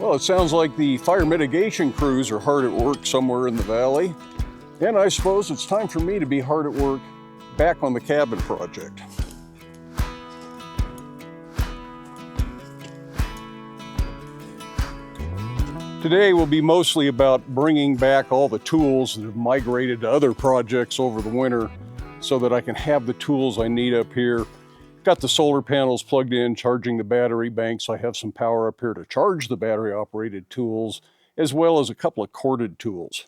Well, it sounds like the fire mitigation crews are hard at work somewhere in the valley. And I suppose it's time for me to be hard at work back on the cabin project. Today will be mostly about bringing back all the tools that have migrated to other projects over the winter so that I can have the tools I need up here. Got the solar panels plugged in, charging the battery banks. I have some power up here to charge the battery operated tools, as well as a couple of corded tools.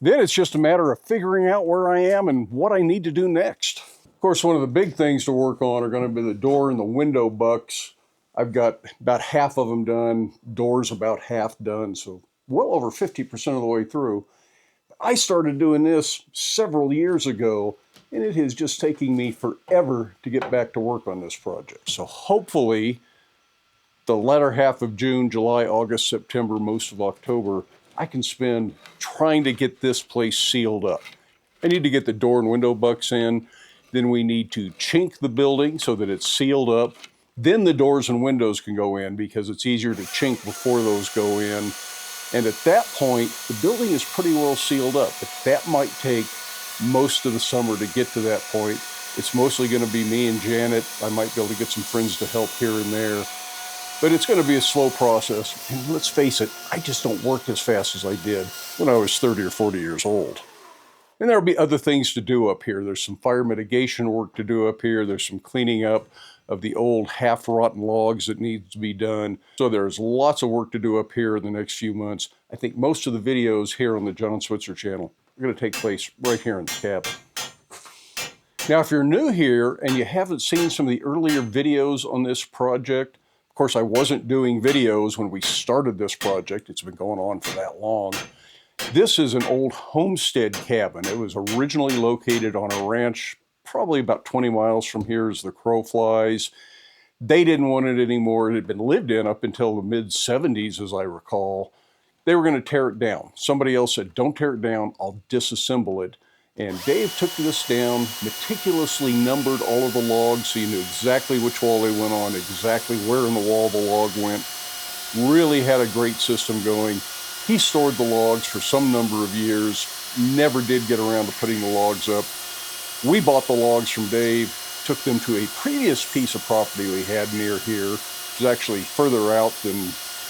Then it's just a matter of figuring out where I am and what I need to do next. Of course, one of the big things to work on are going to be the door and the window bucks. I've got about half of them done, doors about half done, so well over 50% of the way through. I started doing this several years ago, and it is just taking me forever to get back to work on this project. So hopefully, the latter half of June, July, August, September, most of October, I can spend trying to get this place sealed up. I need to get the door and window bucks in. Then we need to chink the building so that it's sealed up. Then the doors and windows can go in because it's easier to chink before those go in. And at that point, the building is pretty well sealed up, but that might take most of the summer to get to that point. It's mostly going to be me and Janet. I might be able to get some friends to help here and there, but it's going to be a slow process. And let's face it, I just don't work as fast as I did when I was 30 or 40 years old. And there'll be other things to do up here. There's some fire mitigation work to do up here. There's some cleaning up of the old half-rotten logs that needs to be done. So there's lots of work to do up here in the next few months. I think most of the videos here on the John Switzer channel are going to take place right here in the cabin. Now, if you're new here and you haven't seen some of the earlier videos on this project, of course, I wasn't doing videos when we started this project. It's been going on for that long. This is an old homestead cabin. It was originally located on a ranch probably about 20 miles from here as the crow flies. They didn't want it anymore. It had been lived in up until the mid-70s, as I recall. They were going to tear it down. Somebody else said, don't tear it down, I'll disassemble it. And Dave took this down, meticulously numbered all of the logs so you knew exactly which wall they went on, exactly where in the wall the log went. Really had a great system going. He stored the logs for some number of years, never did get around to putting the logs up. We bought the logs from Dave, took them to a previous piece of property we had near here, which is actually further out than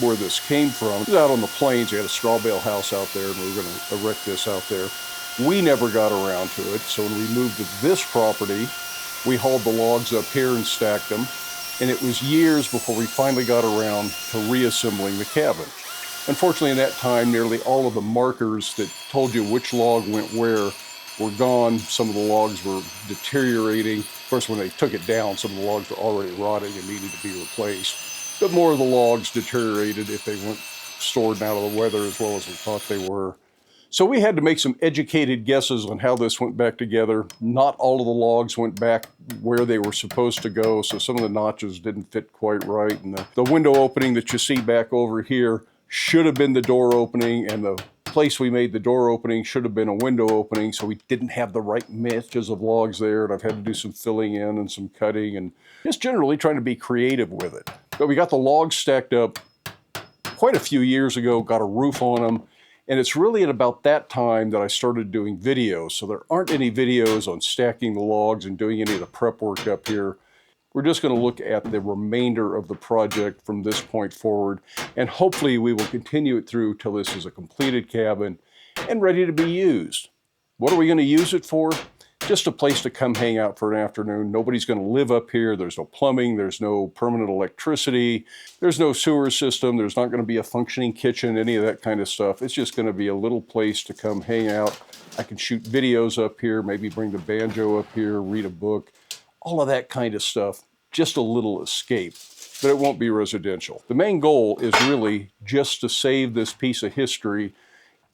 where this came from. It was out on the plains. We had a straw bale house out there, and we were going to erect this out there. We never got around to it, so when we moved to this property, we hauled the logs up here and stacked them, and it was years before we finally got around to reassembling the cabin. Unfortunately, in that time, nearly all of the markers that told you which log went where were gone. Some of the logs were deteriorating. Of course, when they took it down, some of the logs were already rotting and needed to be replaced. But more of the logs deteriorated if they weren't stored out of the weather as well as we thought they were. So we had to make some educated guesses on how this went back together. Not all of the logs went back where they were supposed to go, so some of the notches didn't fit quite right. And the window opening that you see back over here should have been the door opening, and the place we made the door opening should have been a window opening, so we didn't have the right matches of logs there, and I've had to do some filling in and some cutting and just generally trying to be creative with it. But we got the logs stacked up quite a few years ago, got a roof on them, and it's really at about that time that I started doing videos. So there aren't any videos on stacking the logs and doing any of the prep work up here. We're just going to look at the remainder of the project from this point forward, and hopefully we will continue it through till this is a completed cabin and ready to be used. What are we going to use it for? Just a place to come hang out for an afternoon. Nobody's going to live up here. There's no plumbing. There's no permanent electricity. There's no sewer system. There's not going to be a functioning kitchen, any of that kind of stuff. It's just going to be a little place to come hang out. I can shoot videos up here, maybe bring the banjo up here, read a book. All of that kind of stuff, just a little escape, but it won't be residential. The main goal is really just to save this piece of history,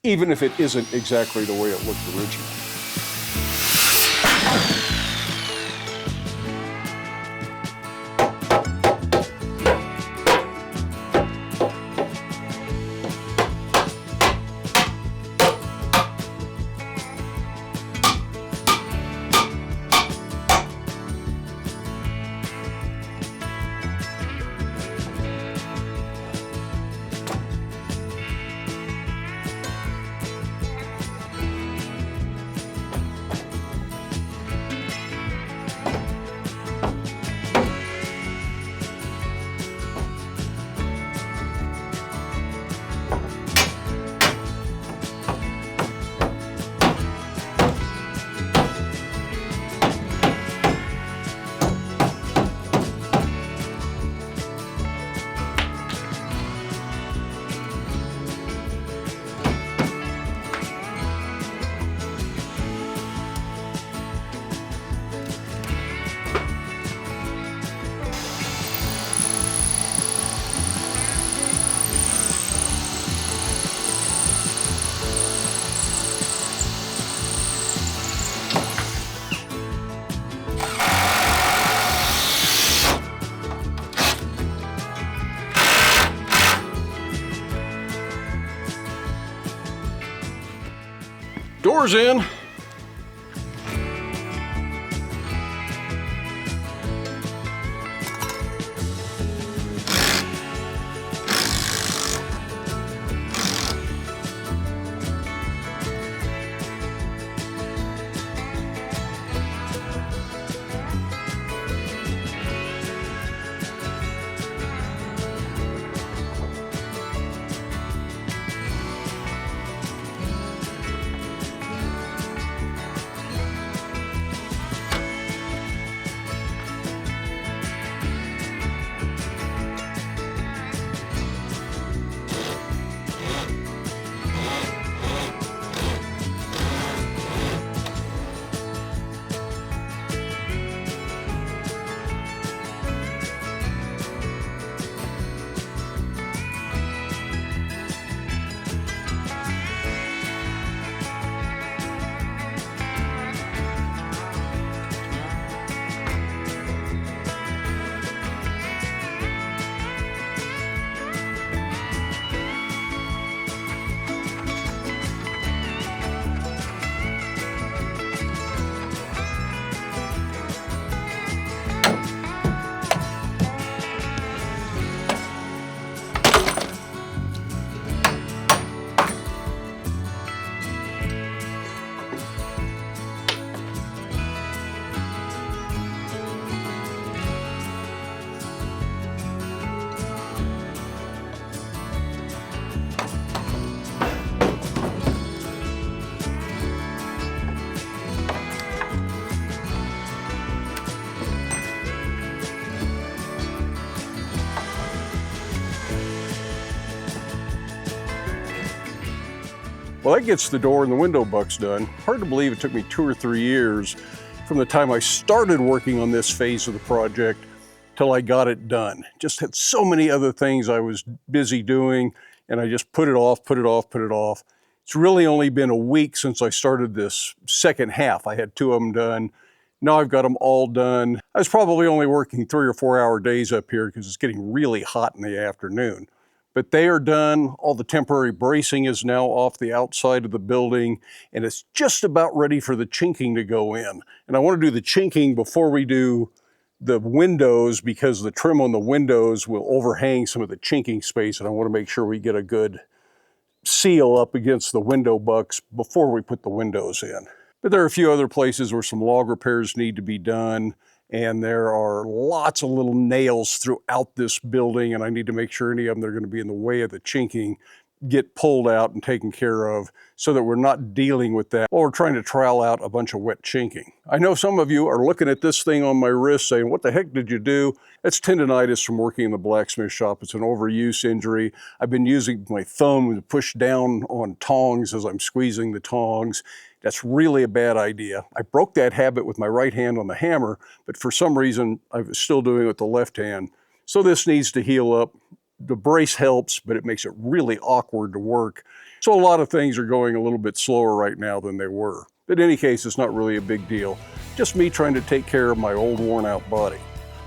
even if it isn't exactly the way it looked originally. Doors in. Well, that gets the door and the window bucks done. Hard to believe it took me 2 or 3 years from the time I started working on this phase of the project till I got it done. Just had so many other things I was busy doing, and I just put it off. It's really only been a week since I started this second half. I had 2 of them done. Now I've got them all done. I was probably only working 3 or 4 hour days up here because it's getting really hot in the afternoon. But they are done. All the temporary bracing is now off the outside of the building, and it's just about ready for the chinking to go in. And I want to do the chinking before we do the windows, because the trim on the windows will overhang some of the chinking space, and I want to make sure we get a good seal up against the window bucks before we put the windows in. But there are a few other places where some log repairs need to be done, and there are lots of little nails throughout this building, and I need to make sure any of them that are going to be in the way of the chinking get pulled out and taken care of so that we're not dealing with that while we're trying to trowel out a bunch of wet chinking. I know some of you are looking at this thing on my wrist saying, what the heck did you do? It's tendonitis from working in the blacksmith shop. It's an overuse injury. I've been using my thumb to push down on tongs as I'm squeezing the tongs. That's really a bad idea. I broke that habit with my right hand on the hammer, but for some reason I was still doing it with the left hand. So this needs to heal up. The brace helps, but it makes it really awkward to work. So a lot of things are going a little bit slower right now than they were. But in any case, it's not really a big deal. Just me trying to take care of my old worn out body.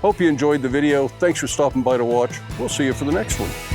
Hope you enjoyed the video. Thanks for stopping by to watch. We'll see you for the next one.